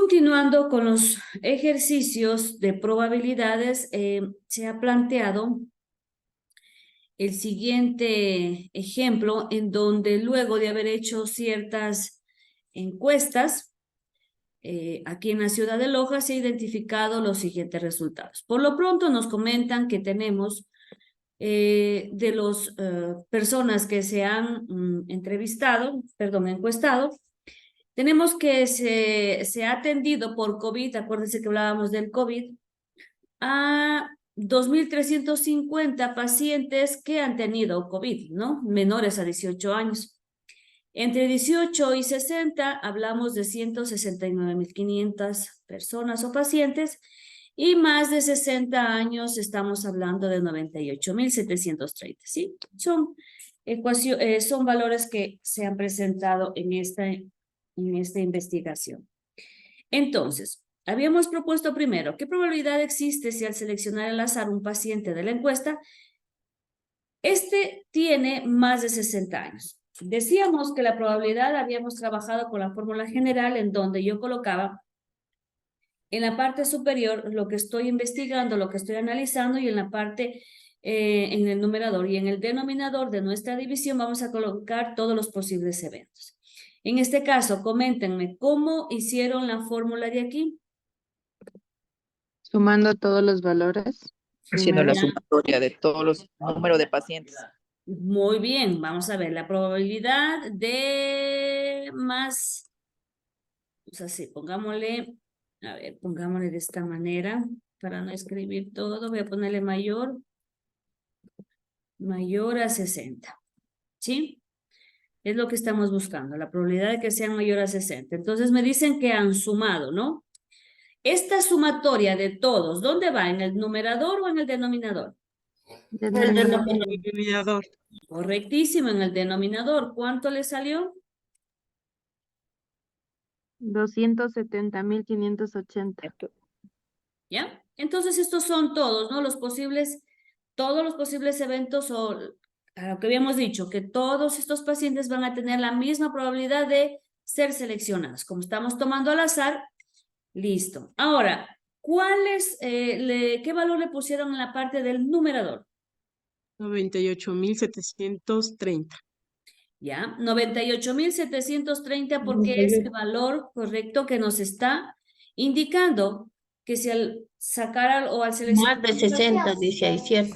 Continuando con los ejercicios de probabilidades, se ha planteado el siguiente ejemplo en donde luego de haber hecho ciertas encuestas, aquí en la ciudad de Loja se ha identificado los siguientes resultados. Por lo pronto nos comentan que tenemos de las personas que se han encuestado, tenemos que se ha atendido por COVID, acuérdense que hablábamos del COVID, a 2.350 pacientes que han tenido COVID, ¿no? Menores a 18 años. Entre 18 y 60 hablamos de 169.500 personas o pacientes y más de 60 años estamos hablando de 98.730, ¿sí? Son valores que se han presentado en esta investigación. Entonces, habíamos propuesto primero, ¿qué probabilidad existe si al seleccionar al azar un paciente de la encuesta, este tiene más de 60 años? Decíamos que la probabilidad habíamos trabajado con la fórmula general en donde yo colocaba en la parte superior lo que estoy investigando, lo que estoy analizando y en la parte, en el numerador y en el denominador de nuestra división vamos a colocar todos los posibles eventos. En este caso, coméntenme cómo hicieron la fórmula de aquí. Sumando todos los valores. Haciendo la sumatoria de todos los números de pacientes. Muy bien, vamos a ver la probabilidad de más, pues así, pongámosle de esta manera para no escribir todo, voy a ponerle mayor a 60, ¿sí? Es lo que estamos buscando, la probabilidad de que sean mayor a 60. Entonces me dicen que han sumado, ¿no? Esta sumatoria de todos, ¿dónde va? ¿En el numerador o en el denominador? El denominador. Correctísimo, en el denominador. ¿Cuánto le salió? 270.580. ¿Ya? Entonces estos son todos, ¿no? Todos los posibles eventos o a lo que habíamos dicho, que todos estos pacientes van a tener la misma probabilidad de ser seleccionados. Como estamos tomando al azar, listo. Ahora, ¿qué valor le pusieron en la parte del numerador? 98.730. ¿Ya? 98.730 porque es el valor correcto que nos está indicando que si al sacar o al seleccionar... Más de 60, dice ahí, ¿cierto?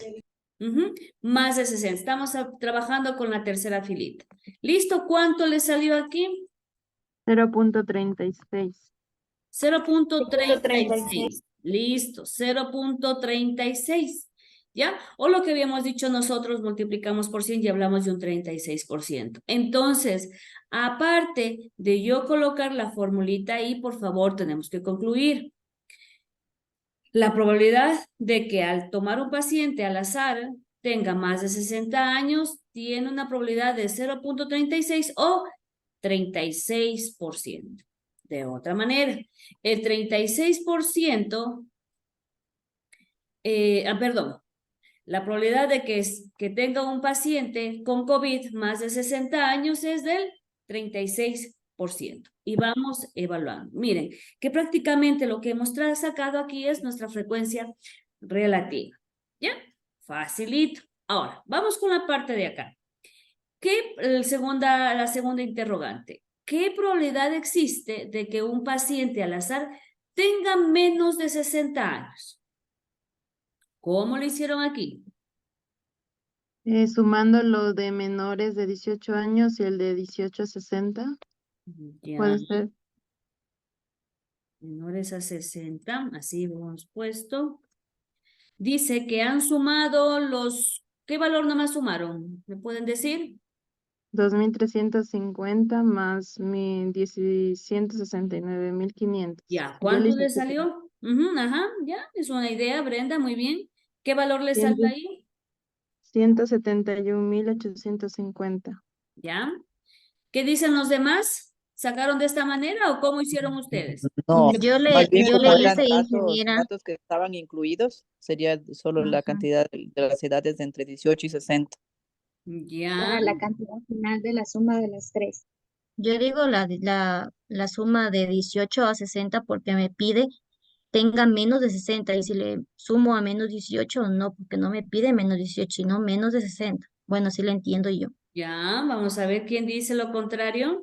Más de 60. Estamos trabajando con la tercera filita. ¿Listo? ¿Cuánto le salió aquí? 0.36. 0.36. Listo, 0.36. ¿Ya? O lo que habíamos dicho nosotros, multiplicamos por 100 y hablamos de un 36%. Entonces, aparte de yo colocar la formulita ahí, por favor, tenemos que concluir. La probabilidad de que al tomar un paciente al azar tenga más de 60 años tiene una probabilidad de 0.36 o 36%. De otra manera, el 36%, la probabilidad de que tenga un paciente con COVID más de 60 años es del 36%. Y vamos evaluando. Miren, que prácticamente lo que hemos sacado aquí es nuestra frecuencia relativa. ¿Ya? Facilito. Ahora, vamos con la parte de acá. La segunda interrogante. ¿Qué probabilidad existe de que un paciente al azar tenga menos de 60 años? ¿Cómo lo hicieron aquí? Sumando lo de menores de 18 años y el de 18 a 60. Ya. Puede ser. Menores a 60, así hemos puesto. Dice que han sumado ¿qué valor nomás sumaron? ¿Me pueden decir? 2.350 más 169.500. Ya, ¿cuánto le salió? Ajá, ya, es una idea, Brenda, muy bien. ¿Qué valor le salió ahí? 171.850. Ya. ¿Qué dicen los demás? ¿Sacaron de esta manera o cómo hicieron ustedes? No, Yo más bien como le eran hice, ingeniera. datos que estaban incluidos, sería solo la Ajá. cantidad de las edades de entre 18 y 60. Ya. Para la cantidad final de la suma de las tres. Yo digo la suma de 18 a 60 porque me pide tenga menos de 60 y si le sumo a menos 18 no, porque no me pide menos 18 sino menos de 60. Bueno, sí lo entiendo yo. Ya, vamos a ver quién dice lo contrario.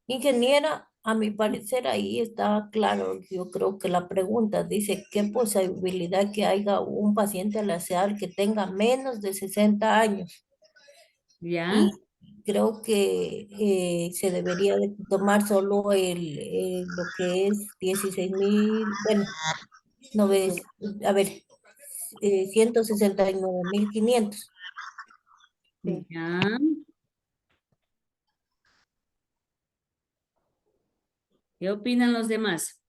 Ingeniera, a mi parecer ahí está claro. Yo creo que la pregunta dice, ¿qué posibilidad que haya un paciente al azar que tenga menos de 60 años? Ya, Y creo que se debería de tomar solo lo que es 16.000, bueno, no ves, a ver, 169.500. Sí. ya. ¿Qué opinan los demás?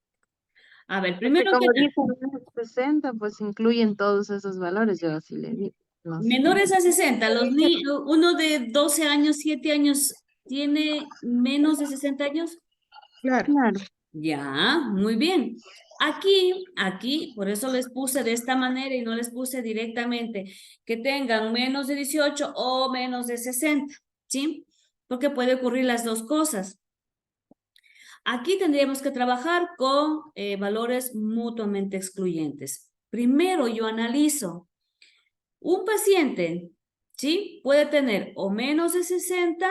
A ver, Es que primero que como nada, dice menos 60, pues incluyen todos esos valores, yo así le digo. No sé. menores a 60, uno de 12 años, 7 años, ¿tiene menos de 60 años? Claro. Claro. Ya, muy bien. Aquí, por eso les puse de esta manera y no les puse directamente que tengan menos de 18 o menos de 60, ¿sí? Porque puede ocurrir las dos cosas. Aquí tendríamos que trabajar con valores mutuamente excluyentes. Primero yo analizo un paciente, ¿sí? Puede tener o menos de 60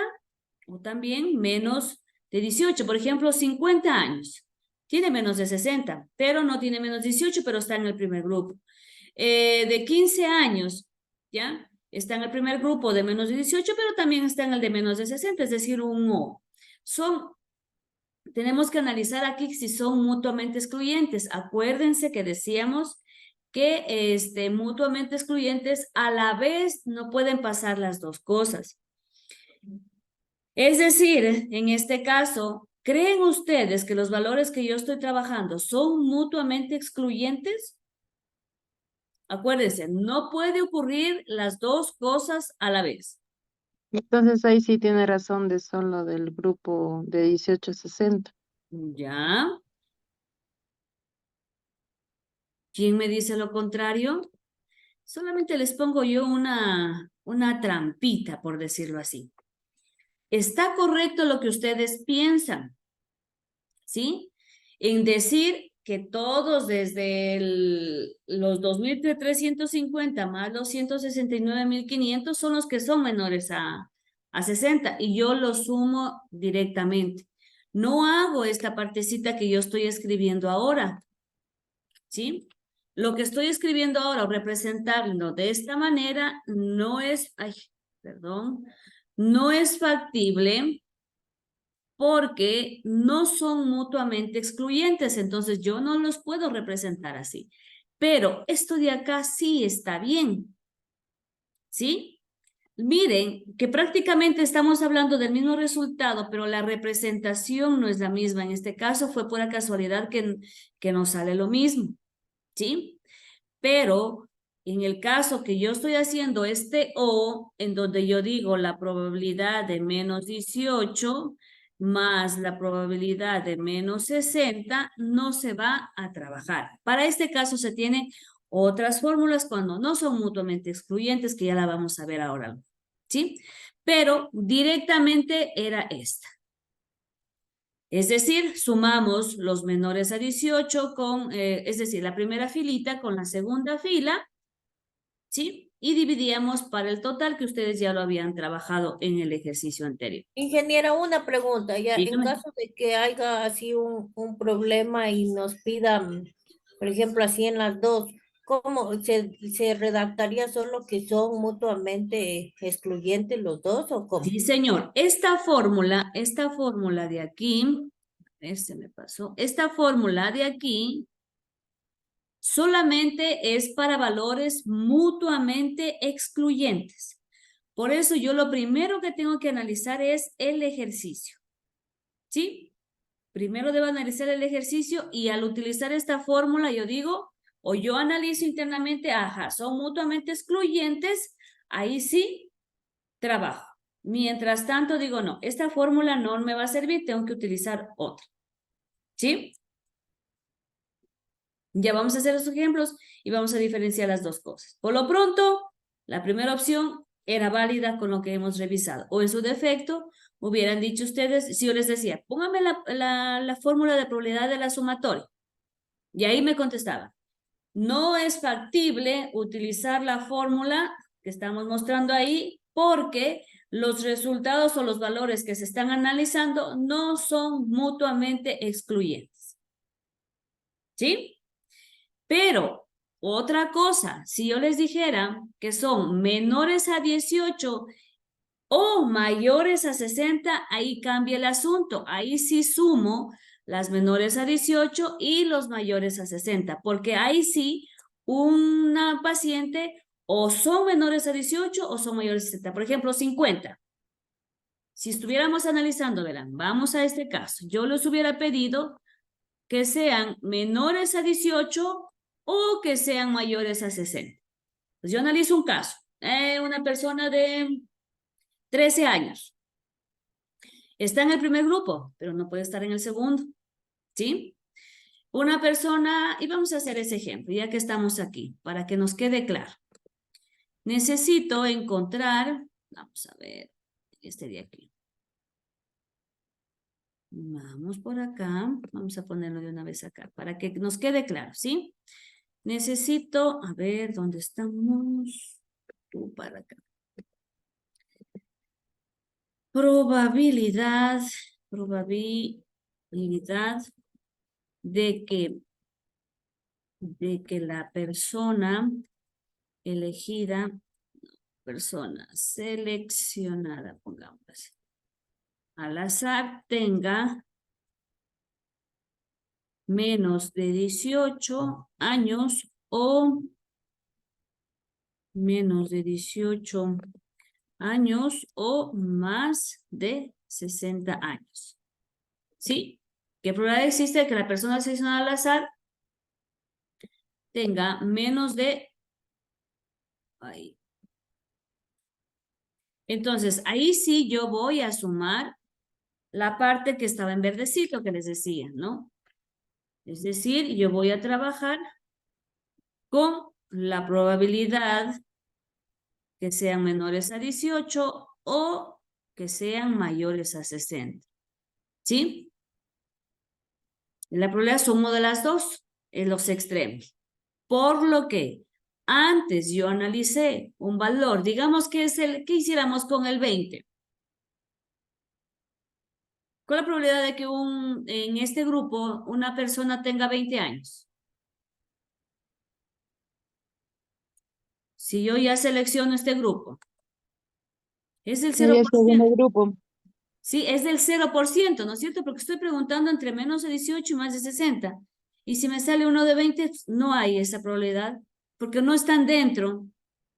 o también menos de 18. Por ejemplo, 50 años. Tiene menos de 60, pero no tiene menos de 18, pero está en el primer grupo. De 15 años, ¿ya? Está en el primer grupo de menos de 18, pero también está en el de menos de 60, es decir, un O. Tenemos que analizar aquí si son mutuamente excluyentes. Acuérdense que decíamos que mutuamente excluyentes a la vez no pueden pasar las dos cosas. Es decir, en este caso, ¿creen ustedes que los valores que yo estoy trabajando son mutuamente excluyentes? Acuérdense, no puede ocurrir las dos cosas a la vez. Entonces ahí sí tiene razón de solo del grupo de 18 a 60. ¿Ya? ¿Quién me dice lo contrario? Solamente les pongo yo una trampita, por decirlo así. Está correcto lo que ustedes piensan, ¿sí? En decir que todos desde los 2.350 más los 169.500 son los que son menores a 60 y yo los sumo directamente. No hago esta partecita que yo estoy escribiendo ahora, ¿sí? Lo que estoy escribiendo ahora o representarlo de esta manera no es, ay, perdón, no es factible porque no son mutuamente excluyentes, entonces yo no los puedo representar así. Pero esto de acá sí está bien, ¿sí? Miren que prácticamente estamos hablando del mismo resultado, pero la representación no es la misma. En este caso fue pura casualidad que nos sale lo mismo, ¿sí? Pero en el caso que yo estoy haciendo este O, en donde yo digo la probabilidad de menos 18 más la probabilidad de menos 60, no se va a trabajar. Para este caso se tienen otras fórmulas cuando no son mutuamente excluyentes, que ya la vamos a ver ahora, ¿sí? Pero directamente era esta. Es decir, sumamos los menores a 18 con, es decir, la primera filita con la segunda fila, ¿sí? Y dividíamos para el total que ustedes ya lo habían trabajado en el ejercicio anterior. Ingeniera, una pregunta, ya en Dígame. caso de que haya así un problema y nos pidan, por ejemplo, así en las dos, ¿cómo se redactaría solo que son mutuamente excluyentes los dos o cómo? Sí, señor. Esta fórmula de aquí, se me pasó, esta fórmula de aquí solamente es para valores mutuamente excluyentes. Por eso yo lo primero que tengo que analizar es el ejercicio, ¿sí? Primero debo analizar el ejercicio y al utilizar esta fórmula yo digo, o yo analizo internamente, ajá, son mutuamente excluyentes, ahí sí trabajo. Mientras tanto digo, no, esta fórmula no me va a servir, tengo que utilizar otra, ¿sí? Ya vamos a hacer los ejemplos y vamos a diferenciar las dos cosas. Por lo pronto, la primera opción era válida con lo que hemos revisado, o en su defecto, hubieran dicho ustedes, si yo les decía, póngame la fórmula de probabilidad de la sumatoria. Y ahí me contestaban, no es factible utilizar la fórmula que estamos mostrando ahí porque los resultados o los valores que se están analizando no son mutuamente excluyentes. ¿Sí? Pero otra cosa, si yo les dijera que son menores a 18 o mayores a 60, ahí cambia el asunto. Ahí sí sumo las menores a 18 y los mayores a 60, porque ahí sí una paciente o son menores a 18 o son mayores a 60. Por ejemplo, 50. Si estuviéramos analizando, verán, vamos a este caso. Yo les hubiera pedido que sean menores a 18 o que sean mayores a 60. Pues yo analizo un caso. Una persona de 13 años. Está en el primer grupo, pero no puede estar en el segundo. ¿Sí? Una persona, y vamos a hacer ese ejemplo, ya que estamos aquí, para que nos quede claro. Necesito encontrar, vamos a ver, este de aquí. Vamos por acá, vamos a ponerlo de una vez acá, para que nos quede claro, ¿sí? Necesito, a ver, ¿dónde estamos? Tú para acá. Probabilidad de que la persona elegida, persona seleccionada, pongamos así, al azar tenga menos de 18 años o menos de 18 años o más de 60 años. ¿Sí? ¿Qué probabilidad existe de que la persona seleccionada al azar tenga menos de... Ahí. Entonces, ahí sí yo voy a sumar la parte que estaba en verdecito que les decía, ¿no? Es decir, yo voy a trabajar con la probabilidad que sean menores a 18 o que sean mayores a 60. ¿Sí? La probabilidad sumo de las dos en los extremos. Por lo que antes yo analicé un valor, digamos que es el que hiciéramos con el 20. ¿Cuál es la probabilidad de que en este grupo una persona tenga 20 años? Si yo ya selecciono este grupo, es del Sería el segundo 0%. grupo. Sí, es del 0%, ¿no es cierto? Porque estoy preguntando entre menos de 18 y más de 60. Y si me sale uno de 20, no hay esa probabilidad, porque no están dentro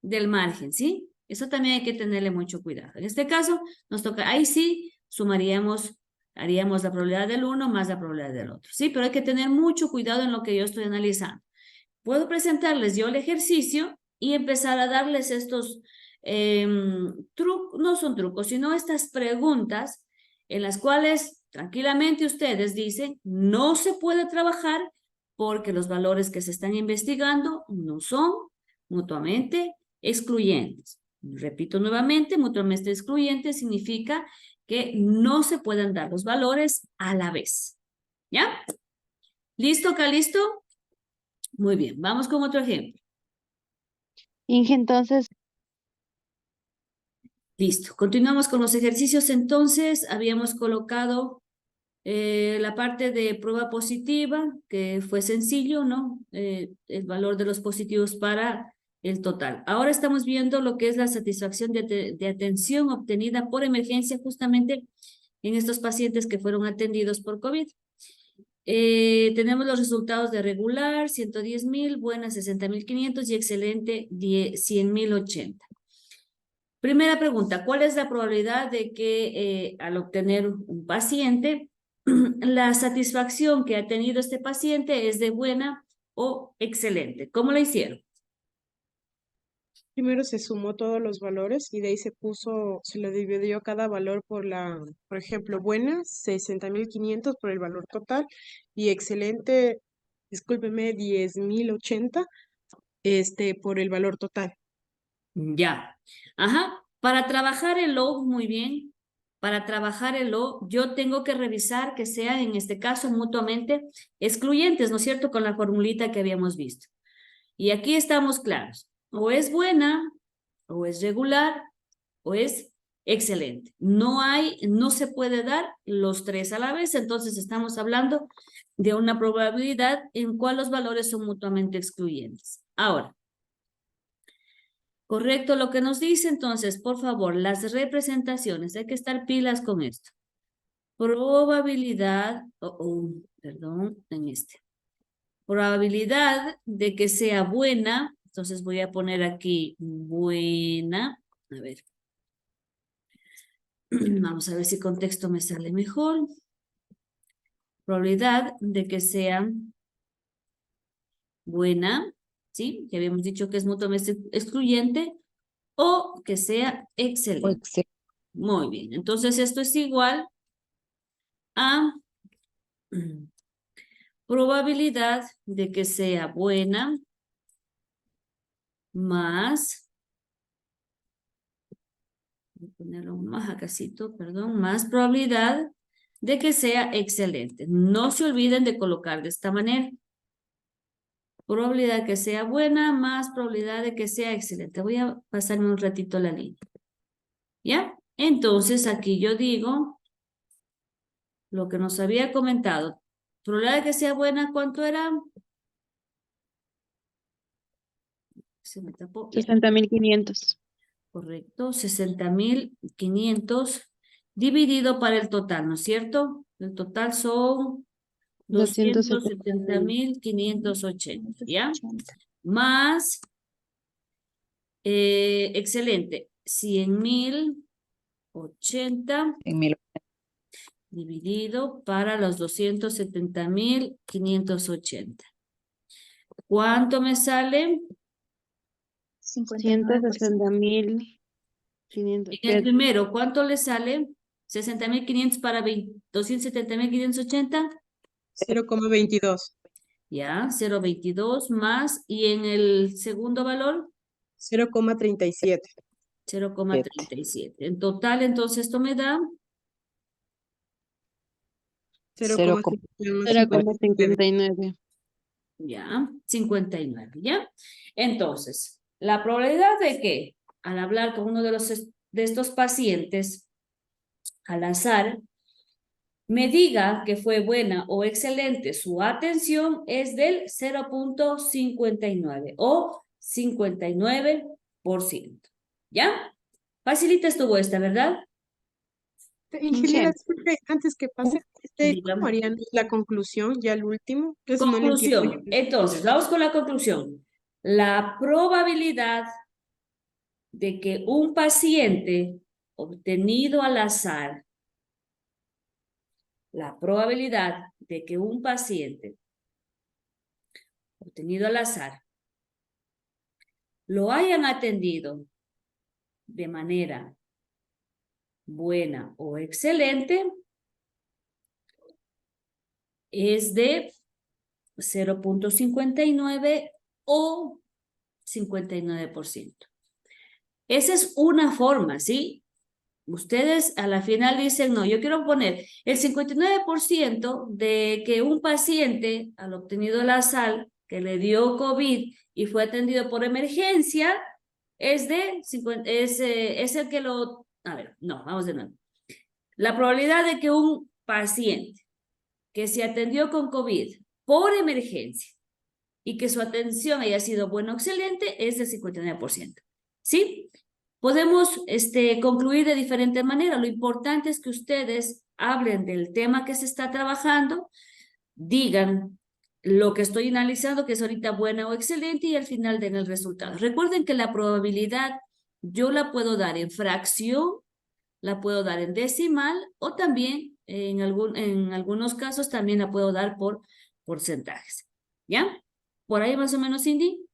del margen, ¿sí? Eso también hay que tenerle mucho cuidado. En este caso, nos toca, ahí sí, haríamos la probabilidad del uno más la probabilidad del otro, ¿sí? Pero hay que tener mucho cuidado en lo que yo estoy analizando. Puedo presentarles yo el ejercicio y empezar a darles estos no son trucos, sino estas preguntas en las cuales tranquilamente ustedes dicen, no se puede trabajar porque los valores que se están investigando no son mutuamente excluyentes. Repito nuevamente, mutuamente excluyente significa que no se pueden dar los valores a la vez. ¿Ya? ¿Listo, Calisto? Muy bien, vamos con otro ejemplo. Inge, entonces, Listo, continuamos con los ejercicios. Entonces, habíamos colocado la parte de prueba positiva, que fue sencillo, ¿no? El valor de los positivos para el total. Ahora estamos viendo lo que es la satisfacción de atención obtenida por emergencia justamente en estos pacientes que fueron atendidos por COVID. Tenemos los resultados de regular, 110,000, buena 60,500 y excelente 100,080. Primera pregunta, ¿cuál es la probabilidad de que al obtener un paciente, la satisfacción que ha tenido este paciente es de buena o excelente? ¿Cómo lo hicieron? Primero se sumó todos los valores y de ahí se le dividió cada valor por ejemplo, buena, 60,500 por el valor total y excelente, discúlpeme, 10,080, por el valor total. Ya. Ajá. Para trabajar el log muy bien, para trabajar el O, yo tengo que revisar que sean, en este caso, mutuamente excluyentes, ¿no es cierto? Con la formulita que habíamos visto. Y aquí estamos claros. O es buena, o es regular, o es excelente. No se puede dar los tres a la vez, entonces estamos hablando de una probabilidad en cual los valores son mutuamente excluyentes. Ahora, correcto lo que nos dice, entonces, por favor, las representaciones, hay que estar pilas con esto. Probabilidad, perdón, en este. Probabilidad de que sea buena, entonces voy a poner aquí buena, a ver. Vamos a ver si con texto me sale mejor. Probabilidad de que sea buena, ¿sí? Que habíamos dicho que es mutuamente excluyente, o que sea O excelente. excelente. Muy bien, entonces esto es igual a probabilidad de que sea buena más, voy a ponerlo más acasito, perdón, más probabilidad de que sea excelente. No se olviden de colocar de esta manera. Probabilidad de que sea buena más probabilidad de que sea excelente. Voy a pasarme un ratito la línea. ¿Ya? Entonces aquí yo digo lo que nos había comentado. Probabilidad de que sea buena, ¿cuánto era? Se me tapó. 60.500. Correcto, 60.500 dividido para el total, ¿no es cierto? El total son 270.580, ¿ya? Más, excelente, 100.080 En mil. dividido para los 270.580. ¿Cuánto me sale? 160.500. En el primero, ¿cuánto le sale? 60.500 para 270.580. 0,22. Ya, 0,22 más. Y en el segundo valor, 0,37. 0,37. En total, entonces, esto me da 0,59. 0,59. ya, 59, ¿ya? Entonces, la probabilidad de que al hablar con uno de estos pacientes al azar, me diga que fue buena o excelente su atención es del 0,59 o 59%. ¿Ya? Facilita estuvo esta, ¿verdad? Ingeniera, disculpe, antes que pase, ¿cómo Dígame. harían la conclusión, ya el último? Eso no lo entiendo Conclusión. yo. Entonces, vamos con la conclusión. La probabilidad de que un paciente obtenido al azar, la probabilidad de que un paciente obtenido al azar lo hayan atendido de manera buena o excelente es de 0,59 o 59%. Esa es una forma, ¿sí? Ustedes a la final dicen, no, yo quiero poner el 59% de que un paciente al obtenido la sal que le dio COVID y fue atendido por emergencia es de 50, es el que lo, a ver, no, vamos de nuevo. La probabilidad de que un paciente que se atendió con COVID por emergencia y que su atención haya sido buena o excelente es del 59%. ¿Sí? Podemos concluir de diferente manera. Lo importante es que ustedes hablen del tema que se está trabajando, digan lo que estoy analizando, que es ahorita buena o excelente, y al final den el resultado. Recuerden que la probabilidad yo la puedo dar en fracción, la puedo dar en decimal, o también en algunos casos también la puedo dar por porcentajes. ¿Ya? Por ahí más o menos, Cindy.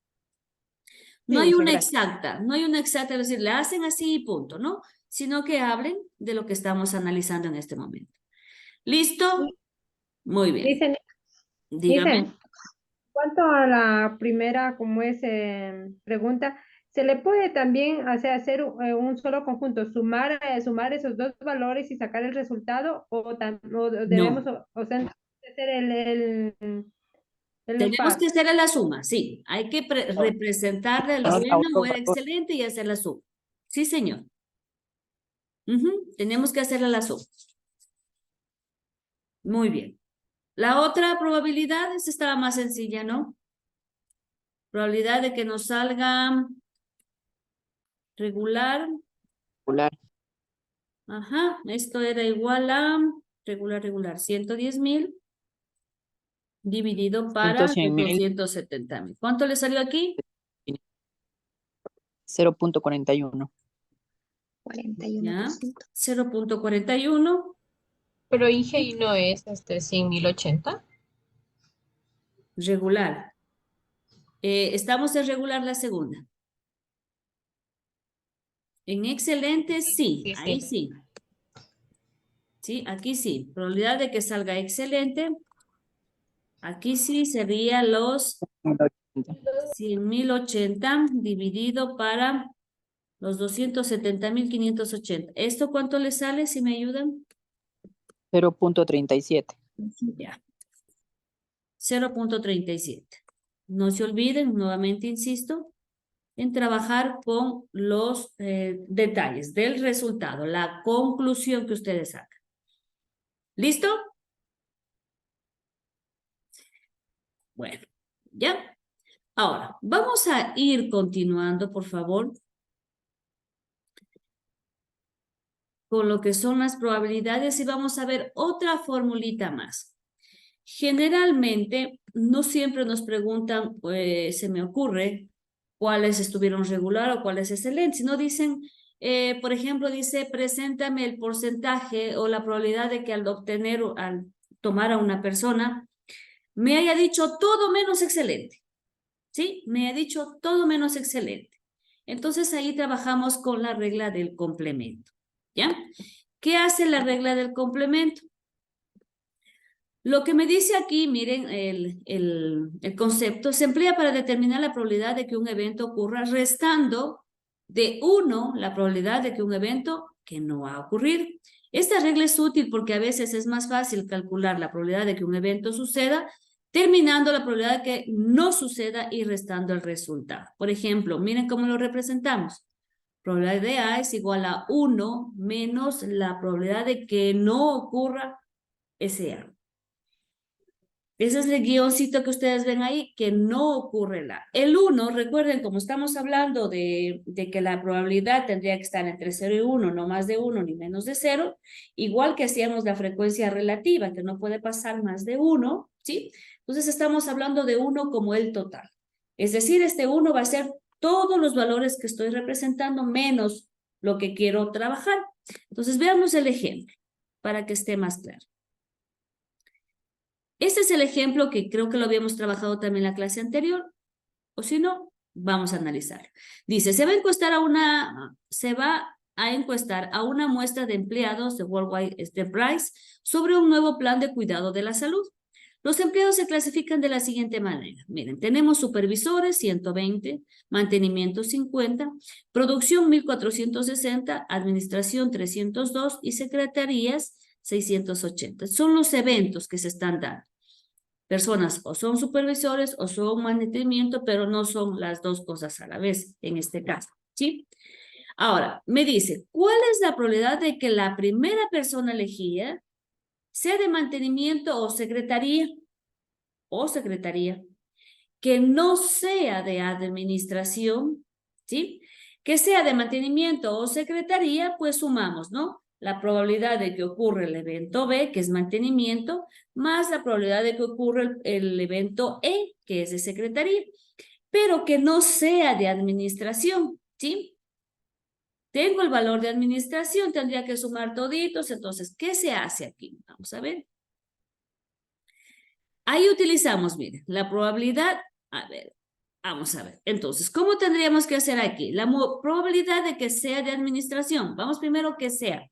No Sí, hay hija, una gracias. exacta, no hay una exacta, es decir, le hacen así y punto, ¿no? Sino que hablen de lo que estamos analizando en este momento. ¿Listo? Muy bien. Dicen, Dígame. cuanto a la primera, como es pregunta, Se le puede también hacer un solo conjunto, sumar esos dos valores y sacar el resultado, o debemos, No. o sea, hacer el Tenemos que empate. hacer la suma, sí. Hay que representarle la A buena otro o el valor. excelente y hacer la suma. Sí, señor. Ujú, tenemos que hacerle la suma. Muy bien. La otra probabilidad, esta estaba más sencilla, ¿no? Probabilidad de que nos salga regular. Popular. Ajá, esto era igual a regular, 110,000 dividido para 100,000. 270,000. ¿Cuánto le salió aquí? 0.41. 41%. 0.41 Pero IGI no es 100.080. regular. Estamos en regular la segunda. En excelente, sí, Sí, ahí sí. sí. Sí, aquí sí. Probabilidad de que salga excelente. Aquí sí sería los 100,080 dividido para los 270,580. ¿Esto cuánto le sale, si me ayudan? 0.37. Ya. 0.37. No se olviden, nuevamente insisto, en trabajar con los detalles del resultado, la conclusión que ustedes sacan. ¿Listo? Bueno, ya. Ahora, vamos a ir continuando, por favor, con lo que son las probabilidades y vamos a ver otra formulita más. Generalmente, no siempre nos preguntan, se me ocurre, cuáles estuvieron regular o cuáles excelentes, sino dicen, por ejemplo, dice, preséntame el porcentaje o la probabilidad de que al tomar a una persona, me haya dicho todo menos excelente. ¿Sí? Me ha dicho todo menos excelente. Entonces ahí trabajamos con la regla del complemento. ¿Ya? ¿Qué hace la regla del complemento? Lo que me dice aquí, miren, el concepto se emplea para determinar la probabilidad de que un evento ocurra restando de 1 la probabilidad de que un evento que no va a ocurrir. Esta regla es útil porque a veces es más fácil calcular la probabilidad de que un evento suceda terminando la probabilidad de que no suceda y restando el resultado. Por ejemplo, miren cómo lo representamos. Probabilidad de A es igual a 1 menos la probabilidad de que no ocurra ese A. Ese es el guioncito que ustedes ven ahí, que no ocurre la. El 1, recuerden, como estamos hablando de que la probabilidad tendría que estar entre 0 y 1, no más de 1 ni menos de 0, igual que hacíamos la frecuencia relativa, que no puede pasar más de 1, ¿sí? Entonces estamos hablando de 1 como el total. Es decir, este 1 va a ser todos los valores que estoy representando menos lo que quiero trabajar. Entonces veamos el ejemplo para que esté más claro. Este es el ejemplo que creo que lo habíamos trabajado también en la clase anterior, o si no, vamos a analizarlo. Dice, se va a encuestar a una muestra de empleados de Worldwide Enterprise sobre un nuevo plan de cuidado de la salud. Los empleados se clasifican de la siguiente manera. Miren, tenemos supervisores, 120, mantenimiento, 50, producción, 1,460, administración, 302 y secretarías, 680. Son los eventos que se están dando. Personas o son supervisores o son mantenimiento, pero no son las dos cosas a la vez en este caso, ¿sí? Ahora, me dice, ¿cuál es la probabilidad de que la primera persona elegida sea de mantenimiento o secretaría? Que no sea de administración, ¿sí? Que sea de mantenimiento o secretaría, pues sumamos, ¿no? La probabilidad de que ocurra el evento B, que es mantenimiento, más la probabilidad de que ocurra el evento E, que es de secretaría, pero que no sea de administración, ¿sí? Tengo el valor de administración, tendría que sumar toditos, entonces, ¿qué se hace aquí? Vamos a ver. Ahí utilizamos, miren, la probabilidad, a ver, vamos a ver. Entonces, ¿cómo tendríamos que hacer aquí? La probabilidad de que sea de administración. Vamos primero que sea.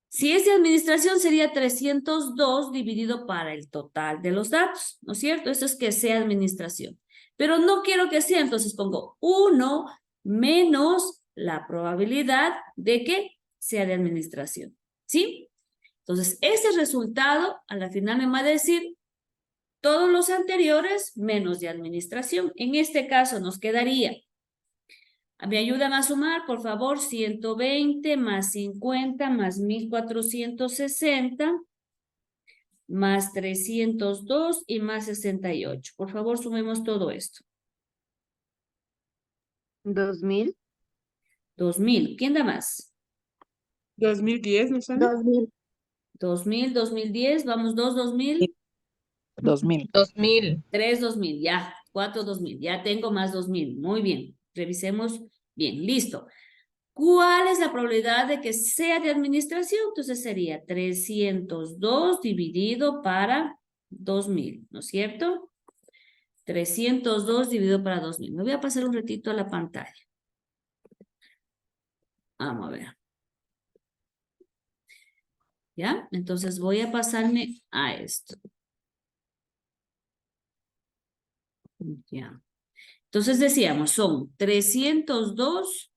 Si es de administración sería 302 dividido para el total de los datos, ¿no es cierto? Eso es que sea administración. Pero no quiero que sea, entonces pongo 1 menos la probabilidad de que sea de administración. ¿Sí? Entonces, ese resultado a la final me va a decir todos los anteriores menos de administración. En este caso nos quedaría, ¿me ayudan a sumar, por favor? 120 más 50 más 1460 más 302 y más 68. Por favor, sumemos todo esto. 2000. 2000. ¿Quién da más? 2010, ¿no sale? 2000. 2000, 2010. Vamos, 2, 2000. 2000. 2000. 3, 2000. Ya. 4, 2000. Ya tengo más 2000. Muy bien. Revisemos bien. Listo. ¿Cuál es la probabilidad de que sea de administración? Entonces sería 302 dividido para 2000, ¿no es cierto? 302 dividido para 2000. Me voy a pasar un ratito a la pantalla. Vamos a ver. ¿Ya? Entonces voy a pasarme a esto. Ya. Entonces decíamos, son 302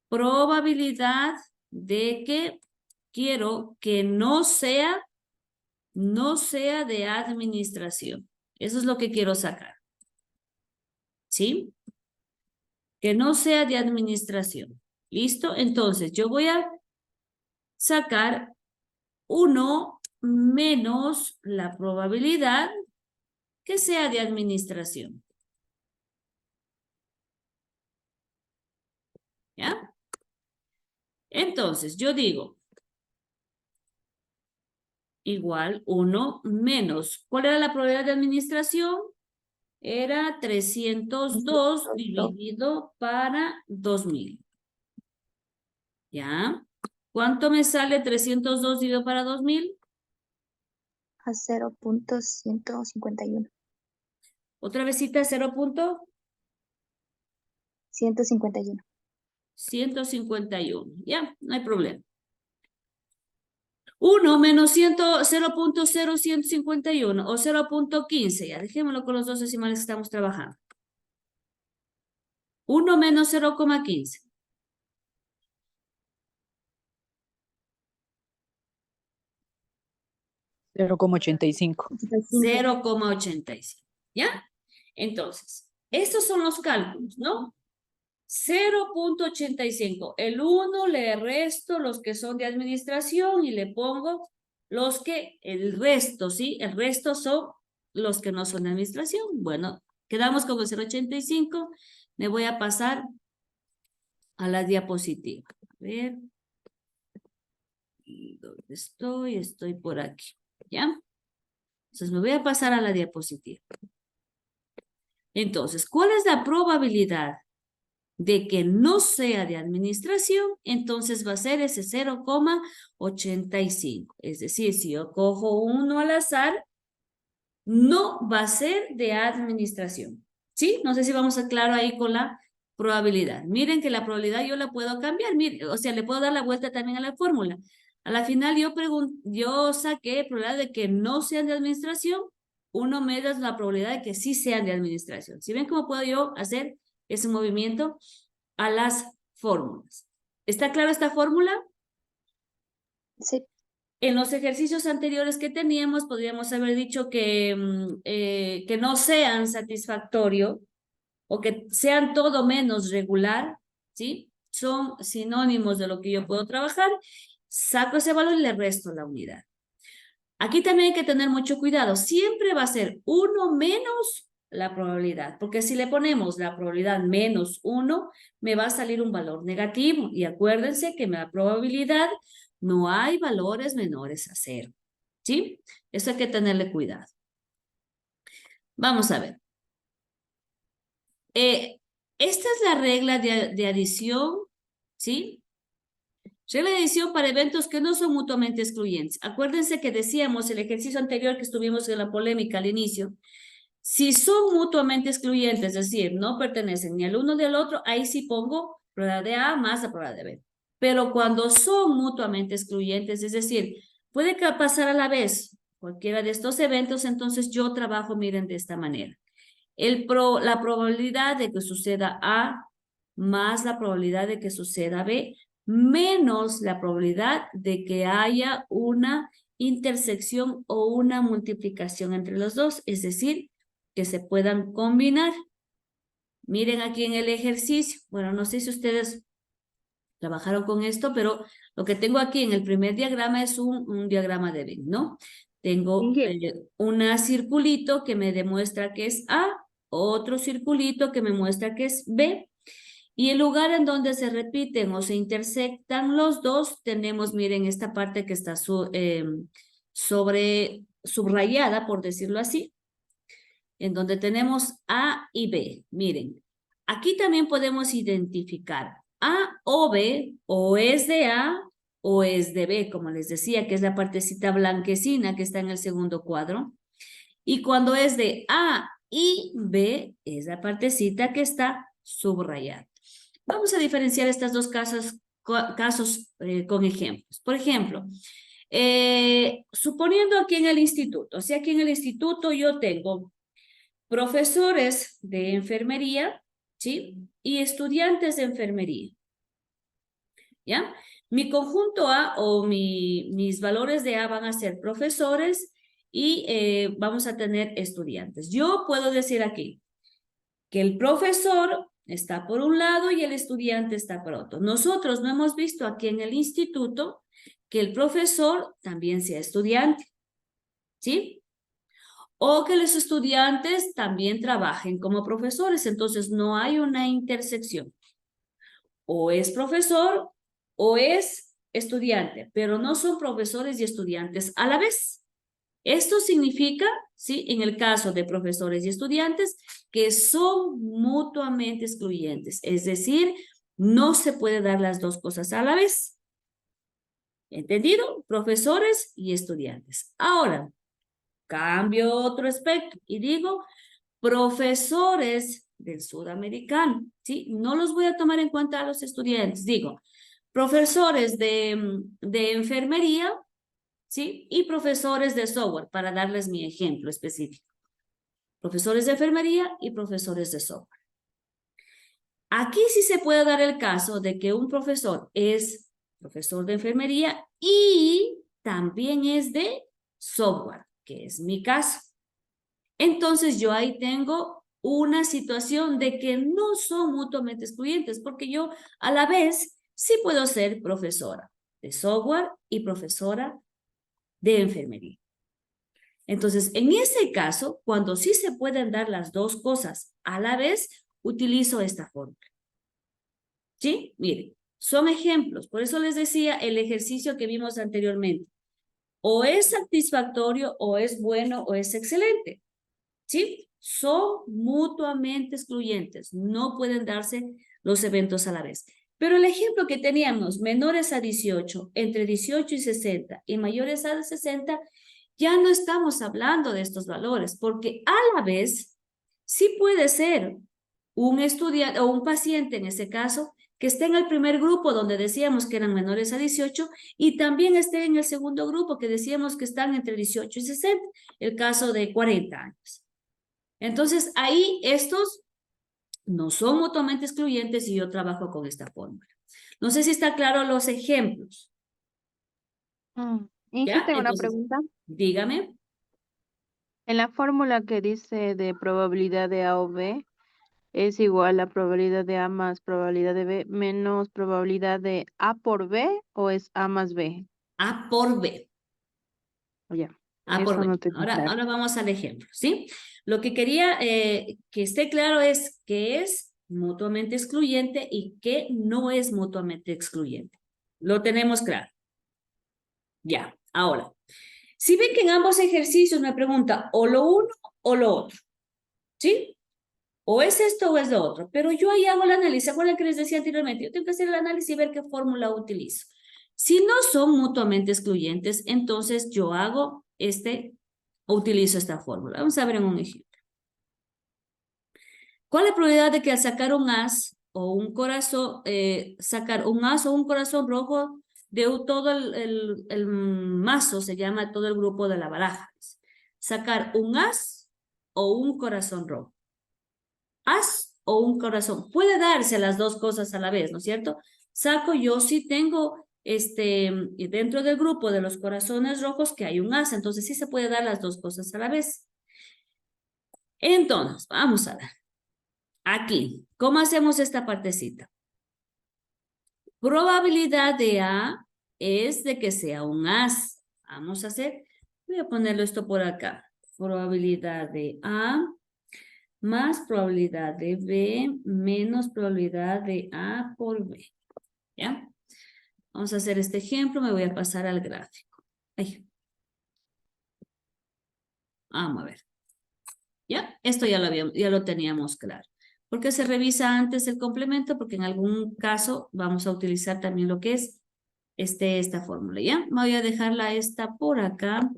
probabilidad de que quiero que no sea de administración. Eso es lo que quiero sacar. ¿Sí? Que no sea de administración. ¿Listo? Entonces, yo voy a sacar 1 menos la probabilidad que sea de administración. ¿Ya? Entonces, yo digo, igual 1 menos. ¿Cuál era la probabilidad de administración? Era 302 dividido para 2000. ¿Ya? ¿Cuánto me sale 302 dividido para 2000? A 0.151. Otra vezcita, 0.151. 151. Ya, no hay problema. 1 menos 0.0151 o 0.15. Ya, dejémoslo con los dos decimales que estamos trabajando. 1 menos 0,15. 0,85. 0,85. ¿Ya? Entonces, estos son los cálculos, ¿no? 0.85. El 1 le resto los que son de administración y le pongo los que, el resto, ¿sí? El resto son los que no son de administración. Bueno, quedamos con el 0.85. Me voy a pasar a la diapositiva. A ver. ¿Dónde estoy? Estoy por aquí. ¿Ya? Entonces me voy a pasar a la diapositiva. Entonces, ¿cuál es la probabilidad de que no sea de administración? Entonces va a ser ese 0,85. Es decir, si yo cojo uno al azar, no va a ser de administración. ¿Sí? No sé si vamos a claro ahí con la probabilidad. Miren que la probabilidad yo la puedo cambiar. Miren, o sea, le puedo dar la vuelta también a la fórmula. A la final yo saqué probabilidad de que no sean de administración. 1 menos la probabilidad de que sí sean de administración. ¿Sí ven cómo puedo yo hacer ese movimiento a las fórmulas? ¿Está clara esta fórmula? Sí. En los ejercicios anteriores que teníamos, podríamos haber dicho que no sean satisfactorio o que sean todo menos regular, ¿sí? Son sinónimos de lo que yo puedo trabajar. Saco ese valor y le resto la unidad. Aquí también hay que tener mucho cuidado. Siempre va a ser 1 menos la probabilidad, porque si le ponemos la probabilidad menos 1, me va a salir un valor negativo. Y acuérdense que en la probabilidad no hay valores menores a 0. ¿Sí? Eso hay que tenerle cuidado. Vamos a ver. Esta es la regla de adición, ¿sí? Regla de adición para eventos que no son mutuamente excluyentes. Acuérdense que decíamos el ejercicio anterior que estuvimos en la polémica al inicio. Si son mutuamente excluyentes, es decir, no pertenecen ni al uno ni al otro, ahí sí pongo probabilidad de A más la probabilidad de B. Pero cuando son mutuamente excluyentes, es decir, puede pasar a la vez cualquiera de estos eventos, entonces yo trabajo, miren, de esta manera. La probabilidad de que suceda A más la probabilidad de que suceda B, menos la probabilidad de que haya una intersección o una multiplicación entre los dos, es decir, que se puedan combinar. Miren aquí en el ejercicio, bueno, no sé si ustedes trabajaron con esto, pero lo que tengo aquí en el primer diagrama es un diagrama de Venn, ¿no? Tengo un circulito que me demuestra que es A, otro circulito que me muestra que es B, y el lugar en donde se repiten o se intersectan los dos, tenemos, miren, esta parte que está subrayada, por decirlo así, en donde tenemos A y B. Miren, aquí también podemos identificar A o B, o es de A o es de B, como les decía, que es la partecita blanquecina que está en el segundo cuadro. Y cuando es de A y B, es la partecita que está subrayada. Vamos a diferenciar estos dos casos con ejemplos. Por ejemplo, suponiendo aquí en el instituto, si aquí en el instituto yo tengo profesores de enfermería, ¿sí? Y estudiantes de enfermería, ¿ya? Mi conjunto A o mis valores de A van a ser profesores y vamos a tener estudiantes. Yo puedo decir aquí que el profesor está por un lado y el estudiante está por otro. Nosotros no hemos visto aquí en el instituto que el profesor también sea estudiante, ¿sí? O que los estudiantes también trabajen como profesores, entonces no hay una intersección. O es profesor o es estudiante, pero no son profesores y estudiantes a la vez. Esto significa, ¿sí? En el caso de profesores y estudiantes, que son mutuamente excluyentes, es decir, no se puede dar las dos cosas a la vez. ¿Entendido? Profesores y estudiantes. Ahora, cambio otro aspecto y digo profesores del sudamericano, ¿sí? No los voy a tomar en cuenta a los estudiantes, digo profesores de enfermería, ¿sí? Y profesores de software, para darles mi ejemplo específico. Profesores de enfermería y profesores de software. Aquí sí se puede dar el caso de que un profesor es profesor de enfermería y también es de software, que es mi caso. Entonces yo ahí tengo una situación de que no son mutuamente excluyentes, porque yo a la vez sí puedo ser profesora de software y profesora de enfermería. Entonces, en ese caso, cuando sí se pueden dar las dos cosas a la vez, utilizo esta fórmula. ¿Sí? Miren, son ejemplos. Por eso les decía el ejercicio que vimos anteriormente. O es satisfactorio, o es bueno, o es excelente. ¿Sí? Son mutuamente excluyentes. No pueden darse los eventos a la vez. Pero el ejemplo que teníamos, menores a 18, entre 18 y 60 y mayores a 60, ya no estamos hablando de estos valores, porque a la vez sí puede ser un estudiante o un paciente en ese caso que esté en el primer grupo donde decíamos que eran menores a 18 y también esté en el segundo grupo que decíamos que están entre 18 y 60, el caso de 40 años. Entonces ahí estos no son mutuamente excluyentes y yo trabajo con esta fórmula. No sé si está claro los ejemplos. Y ¿Ya? sí tengo una Entonces, pregunta. dígame. En la fórmula que dice de probabilidad de A o B, es igual a probabilidad de A más probabilidad de B menos probabilidad de A por B, ¿o es A más B? A por B. Ya, A por eso B. no te queda claro. Ahora vamos al ejemplo, ¿sí? Lo que quería que esté claro es que es mutuamente excluyente y que no es mutuamente excluyente. Lo tenemos claro. Ya, ahora. Si ven que en ambos ejercicios me pregunta o lo uno o lo otro, ¿sí? O es esto o es lo otro, pero yo ahí hago el análisis. ¿Se acuerdan que les decía anteriormente? Yo tengo que hacer el análisis y ver qué fórmula utilizo. Si no son mutuamente excluyentes, entonces yo utilizo esta fórmula. Vamos a ver en un ejemplo. ¿Cuál es la probabilidad de que al sacar un as o un corazón, sacar un as o un corazón rojo de todo el mazo, se llama todo el grupo de la baraja? Sacar un as o un corazón rojo. As o un corazón. Puede darse las dos cosas a la vez, ¿no es cierto? Saco yo si tengo dentro del grupo de los corazones rojos que hay un as, entonces sí se puede dar las dos cosas a la vez. Entonces, vamos a ver. Aquí, ¿cómo hacemos esta partecita? Probabilidad de A es de que sea un as. Vamos a hacer, voy a ponerlo esto por acá. Probabilidad de A más probabilidad de B menos probabilidad de A por B. ¿Ya? Vamos a hacer este ejemplo, me voy a pasar al gráfico. Ay. Vamos a ver. ¿Ya? Esto ya lo teníamos claro. ¿Por qué se revisa antes el complemento? Porque en algún caso vamos a utilizar también lo que es esta fórmula, ¿ya? Voy a dejarla esta por acá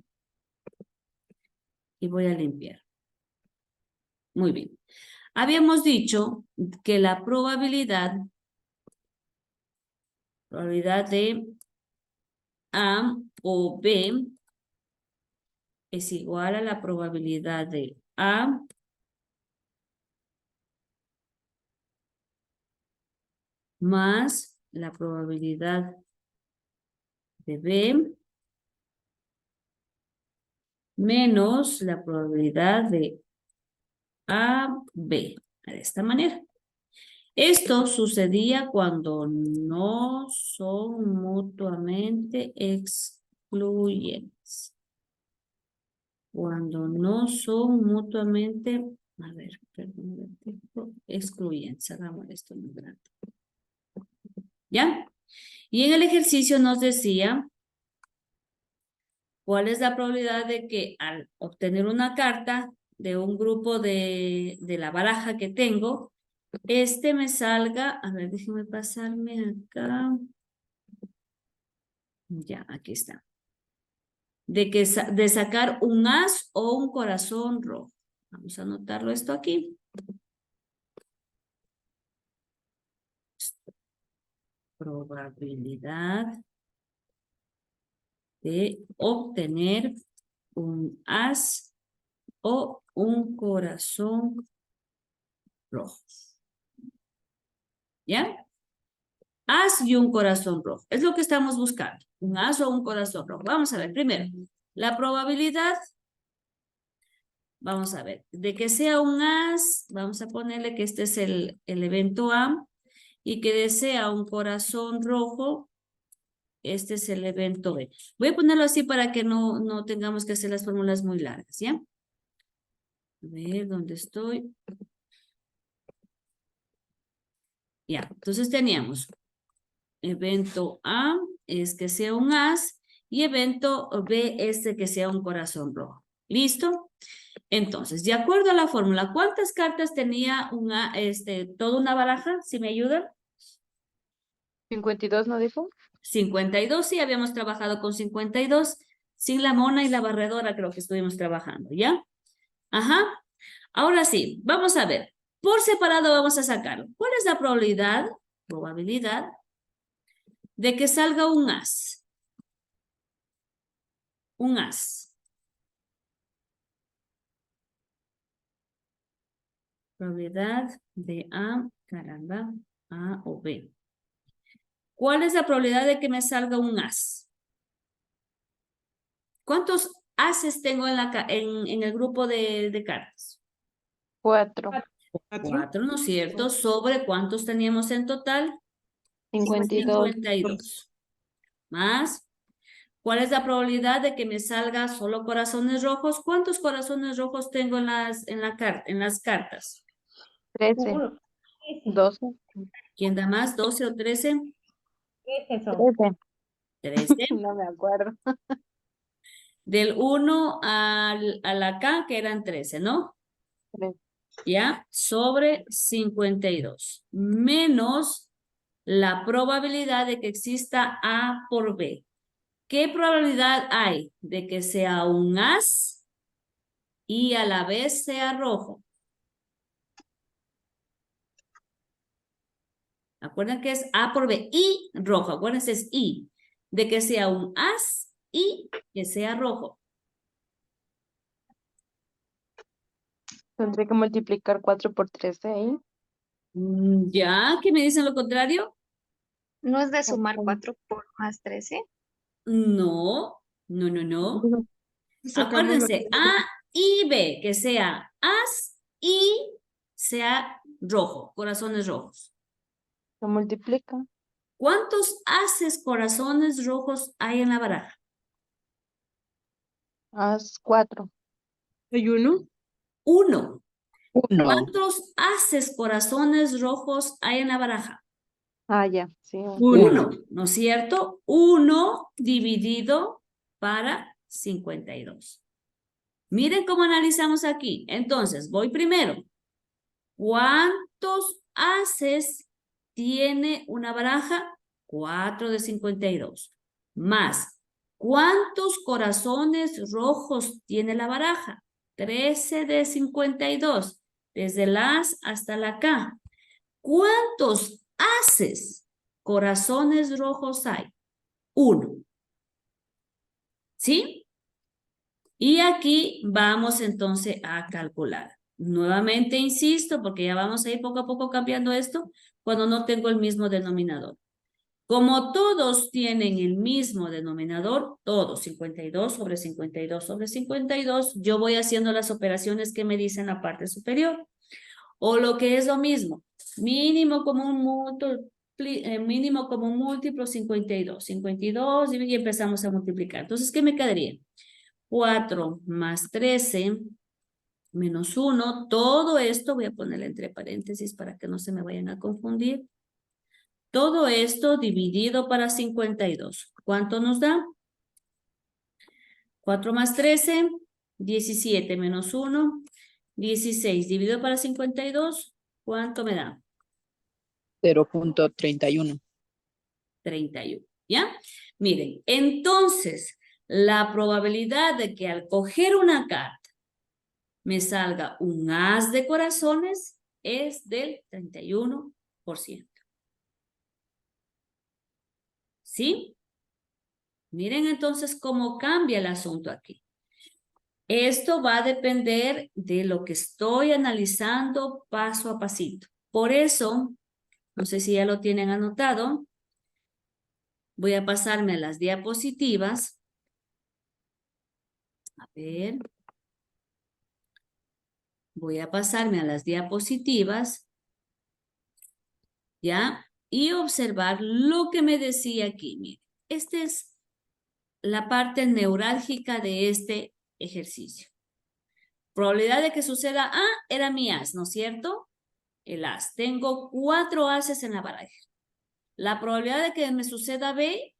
y voy a limpiar. Muy bien. Habíamos dicho que la probabilidad de A o B es igual a la probabilidad de A más la probabilidad de B menos la probabilidad de AB. De esta manera. Esto sucedía cuando no son mutuamente excluyentes. Cuando no son mutuamente, a ver, perdón, excluyentes. Hagamos esto muy grande. ¿Ya? Y en el ejercicio nos decía cuál es la probabilidad de que al obtener una carta de un grupo de la baraja que tengo, me salga, a ver, déjenme pasarme acá. Ya, aquí está. De sacar un as o un corazón rojo. Vamos a anotarlo esto aquí. Probabilidad de obtener un as o un corazón rojo. ¿Ya? As y un corazón rojo. Es lo que estamos buscando. Un as o un corazón rojo. Vamos a ver primero. La probabilidad, vamos a ver, de que sea un as, vamos a ponerle que este es el evento A, y que sea un corazón rojo, este es el evento B. Voy a ponerlo así para que no tengamos que hacer las fórmulas muy largas, ¿ya? A ver, ¿dónde estoy? Ya, entonces teníamos evento A es que sea un as y evento B es de que sea un corazón rojo. ¿Listo? Entonces, de acuerdo a la fórmula, ¿cuántas cartas tenía toda una baraja? ¿Si me ayudan? 52, ¿no dijo? 52, sí, habíamos trabajado con 52. Sin la mona y la barredora creo que estuvimos trabajando, ¿ya? Ajá. Ahora sí, vamos a ver. Por separado vamos a sacarlo. ¿Cuál es la probabilidad de que salga un as? Un as. Probabilidad de A, caramba, A o B. ¿Cuál es la probabilidad de que me salga un as? ¿Cuántos ases tengo en el grupo de cartas? 4. 4, ¿no es cierto? ¿Sobre cuántos teníamos en total? 52. 52. Más, ¿cuál es la probabilidad de que me salga solo corazones rojos? ¿Cuántos corazones rojos tengo en las cartas? 13. Uno. 12. ¿Quién da más? ¿12 o 13? ¿Qué es eso? 13. 13. No me acuerdo. Del 1 a la K, que eran 13, ¿no? 13. ¿Ya? Sobre 52. Menos la probabilidad de que exista A por B. ¿Qué probabilidad hay de que sea un as y a la vez sea rojo? Acuérdense que es A por B y rojo. Acuérdense, es I. De que sea un as y que sea rojo. Tendré que multiplicar 4 por 13 ahí. ¿Ya? ¿Qué me dicen lo contrario? ¿No es de sumar 4 por más 13? No, no. Sacamos la Acuérdense, A y B, que sea as y sea rojo, corazones rojos. Se multiplica. ¿Cuántos ases corazones rojos hay en la baraja? Haz 4. ¿Hay uno? 1. 1. ¿Cuántos ases corazones rojos hay en la baraja? Ah, ya, sí. Uno, ¿no es cierto? 1 dividido para 52. Miren cómo analizamos aquí. Entonces, voy primero. ¿Cuántos ases tiene una baraja? 4 de 52. Más, ¿cuántos corazones rojos tiene la baraja? 13 de 52. Desde la as hasta la K. ¿Cuántos ases corazones rojos hay? 1. ¿Sí? Y aquí vamos entonces a calcular. Nuevamente insisto, porque ya vamos a ir poco a poco cambiando esto, cuando no tengo el mismo denominador. Como todos tienen el mismo denominador, todos, 52 sobre 52 sobre 52, yo voy haciendo las operaciones que me dicen la parte superior. O lo que es lo mismo, mínimo común múltiplo 52. 52 y empezamos a multiplicar. Entonces, ¿qué me quedaría? 4 más 13 menos 1. Todo esto voy a ponerle entre paréntesis para que no se me vayan a confundir. Todo esto dividido para 52. ¿Cuánto nos da? 4 más 13, 17 menos 1, 16 dividido para 52. ¿Cuánto me da? 0.31. 31. ¿Ya? Miren, entonces, la probabilidad de que al coger una carta me salga un as de corazones es del 31%. ¿Sí? Miren entonces cómo cambia el asunto aquí. Esto va a depender de lo que estoy analizando paso a pasito. Por eso, no sé si ya lo tienen anotado, voy a pasarme a las diapositivas. A ver. Voy a pasarme a las diapositivas. ¿Ya? Y observar lo que me decía aquí. Miren, esta es la parte neurálgica de este ejercicio. Probabilidad de que suceda A era mi as, ¿no es cierto? El as. Tengo 4 ases en la baraja. La probabilidad de que me suceda B,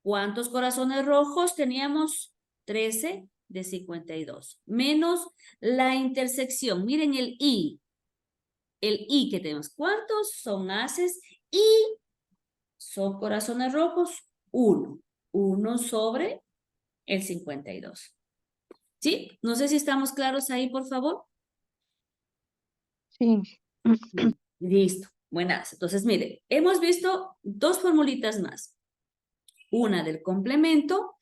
¿cuántos corazones rojos teníamos? 13 de 52. Menos la intersección. Miren el I. El I que tenemos. ¿Cuántos son ases y son corazones rojos? 1. 1 sobre el 52. ¿Sí? No sé si estamos claros ahí, por favor. Sí. Listo. Buenas. Entonces, mire, hemos visto 2 formulitas más. Una del complemento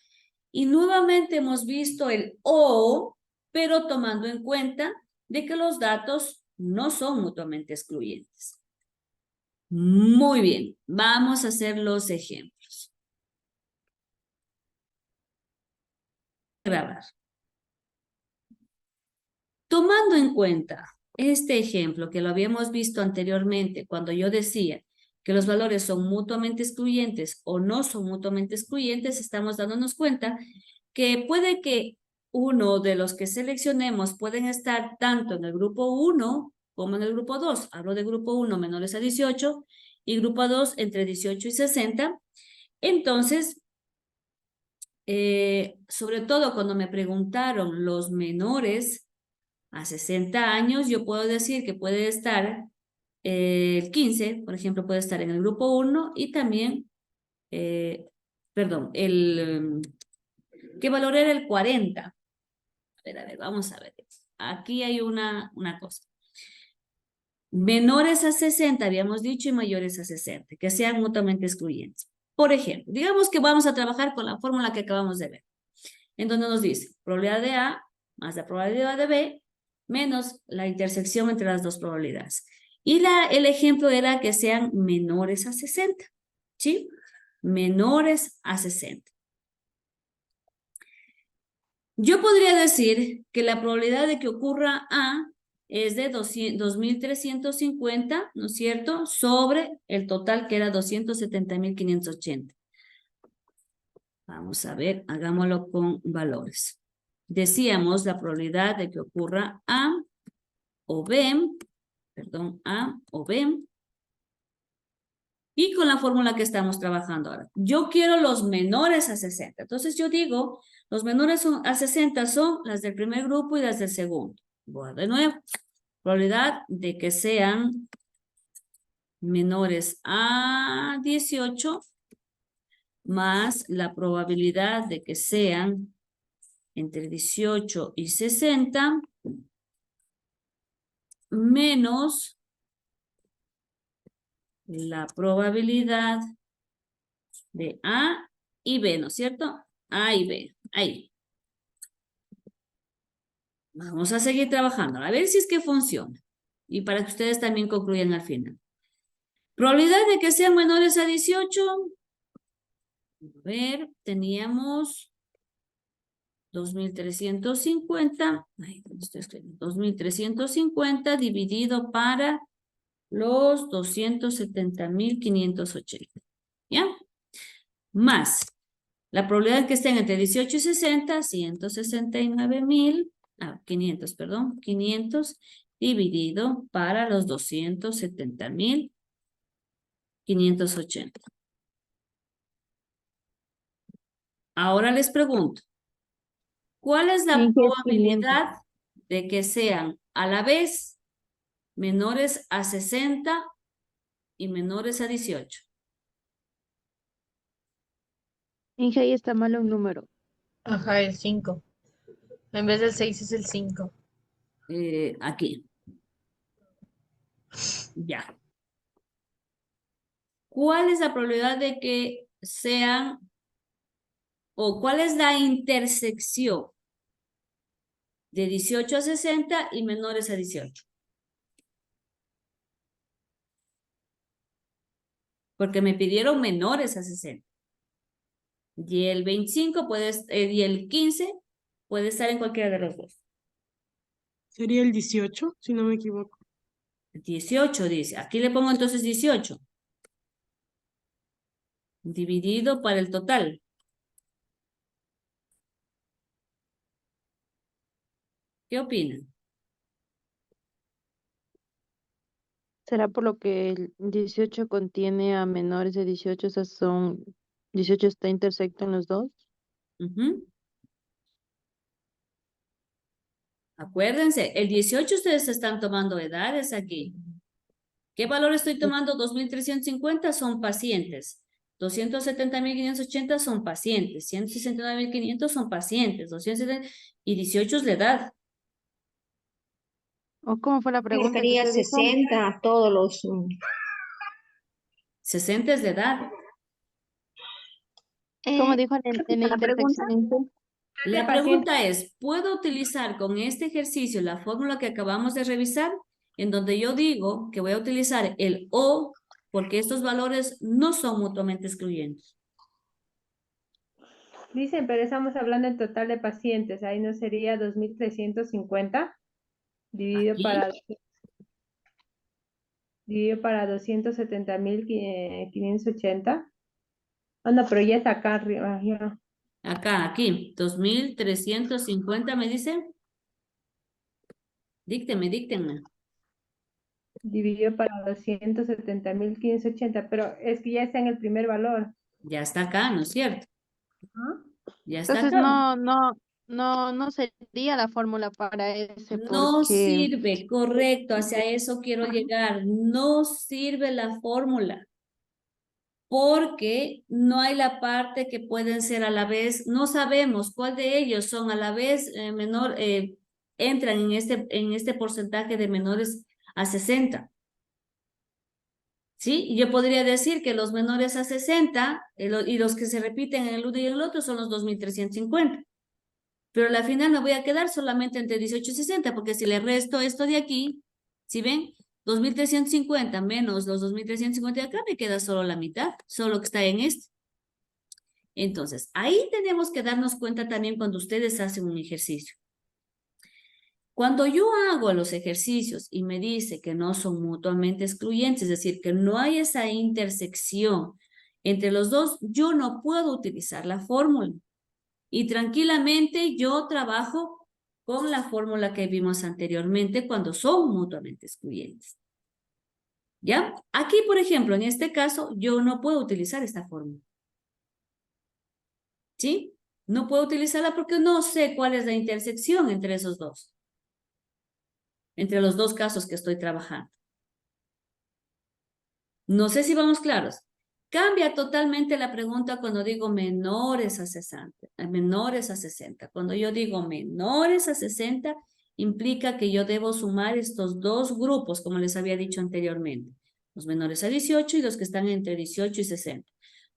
y nuevamente hemos visto el O, pero tomando en cuenta de que los datos no son mutuamente excluyentes. Muy bien. Vamos a hacer los ejemplos. Grabar. Tomando en cuenta este ejemplo que lo habíamos visto anteriormente cuando yo decía que los valores son mutuamente excluyentes o no son mutuamente excluyentes, estamos dándonos cuenta que puede que uno de los que seleccionemos pueden estar tanto en el grupo 1 como en el grupo 2. Hablo de grupo 1 menores a 18 y grupo 2 entre 18 y 60. Entonces, sobre todo cuando me preguntaron los menores a 60 años, yo puedo decir que puede estar el 15, por ejemplo, puede estar en el grupo 1 y también, perdón, ¿qué valor era el 40? A ver, vamos a ver. Aquí hay una cosa. Menores a 60, habíamos dicho, y mayores a 60, que sean mutuamente excluyentes. Por ejemplo, digamos que vamos a trabajar con la fórmula que acabamos de ver, en donde nos dice probabilidad de A más la probabilidad de B menos la intersección entre las dos probabilidades. Y el ejemplo era que sean menores a 60, ¿sí? Menores a 60. Yo podría decir que la probabilidad de que ocurra A es de 2.350, ¿no es cierto? Sobre el total que era 270.580. Vamos a ver, hagámoslo con valores. Decíamos la probabilidad de que ocurra A o B, perdón, A o B. Y con la fórmula que estamos trabajando ahora. Yo quiero los menores a 60. Entonces yo digo, los menores a 60 son las del primer grupo y las del segundo. Voy de nuevo. Probabilidad de que sean menores a 18 más la probabilidad de que sean entre 18 y 60 menos la probabilidad de A y B, ¿no es cierto? A y B, ahí. Vamos a seguir trabajando, a ver si es que funciona. Y para que ustedes también concluyan al final. Probabilidad de que sean menores a 18. A ver, teníamos 2.350. Ay, ¿dónde estoy escribiendo? 2.350 dividido para los 270.580. ¿Ya? Más la probabilidad de que estén entre 18 y 60, 500 perdón, 500 dividido para los 270.580. Ahora les pregunto, ¿cuál es la Sí, que es probabilidad de que sean a la vez menores a 60 y menores a 18? Inge, ahí está mal un número. Ajá, el 5. En vez del 6 es el 5. Aquí. Ya. ¿Cuál es la probabilidad de que sean, o cuál es la intersección de 18 a 60 y menores a 18? Porque me pidieron menores a 60. Y el 25 y el 15 puede estar en cualquiera de los dos. Sería el 18, si no me equivoco. 18 dice. Aquí le pongo entonces 18. Dividido para el total. ¿Qué opinan? ¿Será por lo que el 18 contiene a menores de 18? O sea, 18 está intersecto en los dos. Ujú. Acuérdense, el 18 ustedes están tomando edades aquí. ¿Qué valor estoy tomando? 2.350 son pacientes. 270.580 son pacientes. 169.500 son pacientes. 270 y 18 es la edad. ¿O cómo fue la pregunta que Sería usted dijo? 60 todos los... 60 es la edad. ¿Cómo dijo en la la pregunta? intersección? Inge? La pregunta es, ¿puedo utilizar con este ejercicio la fórmula que acabamos de revisar? En donde yo digo que voy a utilizar el O porque estos valores no son mutuamente excluyentes. Dicen, pero estamos hablando en total de pacientes. Ahí no sería 2.350 dividido Aquí. para 270.580. Ah, no, pero ya está acá arriba. Ya. Acá, aquí, 2.350 me dice. Díctenme. Dividido para 270.580, pero es que ya está en el primer valor. Ya está acá, ¿no es cierto? Ajá. Ya está Entonces acá. no sería la fórmula para ese No porque sirve, correcto, hacia eso quiero llegar. No sirve la fórmula porque no hay la parte que pueden ser a la vez. No sabemos cuál de ellos son a la vez entran en este porcentaje de menores a 60. ¿Sí? Y yo podría decir que los menores a 60 y los que se repiten en el uno y en el otro son los 2.350. Pero a la final me voy a quedar solamente entre 18 y 60, porque si le resto esto de aquí, ¿sí ven? 2.350 menos los 2.350 de acá, me queda solo la mitad, solo que está en este. Entonces, ahí tenemos que darnos cuenta también cuando ustedes hacen un ejercicio. Cuando yo hago los ejercicios y me dice que no son mutuamente excluyentes, es decir, que no hay esa intersección entre los dos, yo no puedo utilizar la fórmula. Y tranquilamente yo trabajo con la fórmula que vimos anteriormente cuando son mutuamente excluyentes. ¿Ya? Aquí, por ejemplo, en este caso, yo no puedo utilizar esta fórmula. ¿Sí? No puedo utilizarla porque no sé cuál es la intersección entre esos dos. Entre los dos casos que estoy trabajando. No sé si vamos claros. Cambia totalmente la pregunta cuando digo menores a 60. Menores a 60. Cuando yo digo menores a 60, implica que yo debo sumar estos dos grupos, como les había dicho anteriormente. Los menores a 18 y los que están entre 18 y 60.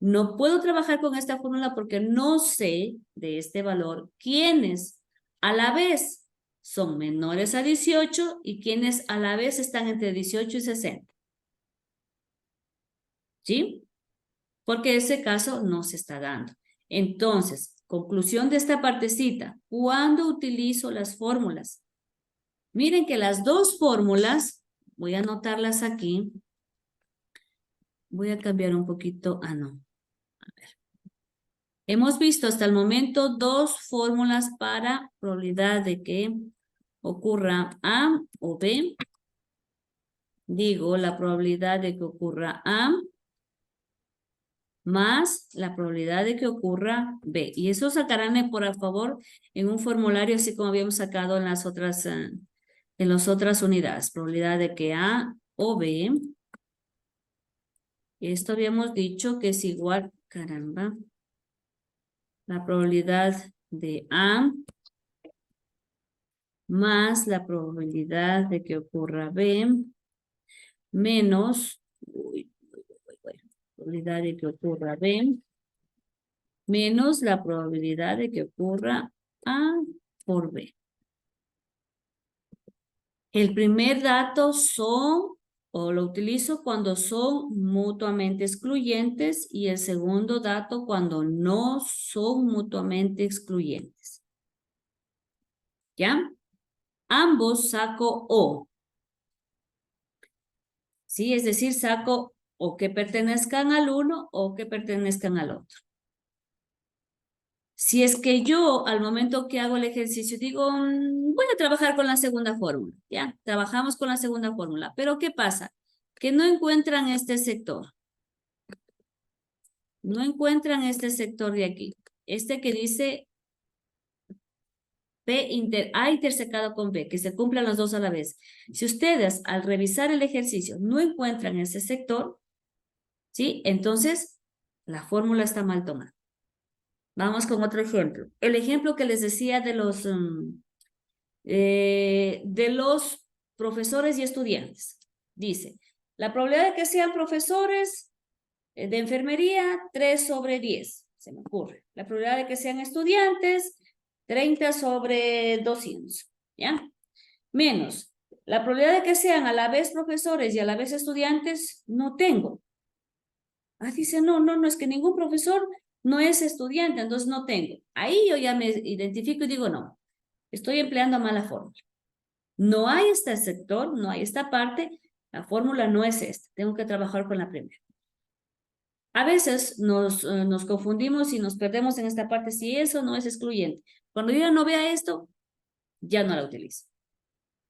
No puedo trabajar con esta fórmula porque no sé de este valor quiénes a la vez son menores a 18 y quienes a la vez están entre 18 y 60. ¿Sí? Porque ese caso no se está dando. Entonces, conclusión de esta partecita, ¿cuándo utilizo las fórmulas? Miren que las dos fórmulas, voy a anotarlas aquí. Voy a cambiar un poquito, no. A ver. Hemos visto hasta el momento dos fórmulas para probabilidad de que ocurra A o B. Digo, la probabilidad de que ocurra A más la probabilidad de que ocurra B. Y eso sacarán, por favor, en un formulario así como habíamos sacado en las otras unidades. Probabilidad de que A o B. Esto habíamos dicho que es igual, caramba, la probabilidad de A más la probabilidad de que ocurra B menos, probabilidad de que ocurra B menos la probabilidad de que ocurra A por B. El primer dato son, o lo utilizo cuando son mutuamente excluyentes, y el segundo dato cuando no son mutuamente excluyentes. ¿Ya? Ambos saco O. Sí, es decir, saco o que pertenezcan al uno o que pertenezcan al otro. Si es que yo al momento que hago el ejercicio digo, voy a trabajar con la segunda fórmula, ¿ya? Trabajamos con la segunda fórmula, pero ¿qué pasa? Que no encuentran este sector. No encuentran este sector de aquí. Este que dice A intersecado con B, que se cumplan los dos a la vez. Si ustedes al revisar el ejercicio no encuentran ese sector, ¿sí? Entonces la fórmula está mal tomada. Vamos con otro ejemplo. El ejemplo que les decía de los profesores y estudiantes. Dice, la probabilidad de que sean profesores de enfermería, 3 sobre 10. Se me ocurre. La probabilidad de que sean estudiantes, 30 sobre 200. ¿Ya? Menos, la probabilidad de que sean a la vez profesores y a la vez estudiantes, no tengo. Dice, no, es que ningún profesor no es estudiante, entonces no tengo. Ahí yo ya me identifico y digo, no, estoy empleando mala fórmula. No hay este sector, no hay esta parte, la fórmula no es esta, tengo que trabajar con la primera. A veces nos confundimos y nos perdemos en esta parte si eso no es excluyente. Cuando yo ya no vea esto, ya no la utilizo.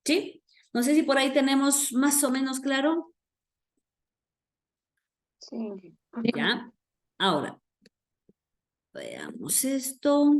¿Sí? No sé si por ahí tenemos más o menos claro. Sí. ¿Ya? Ahora, veamos esto.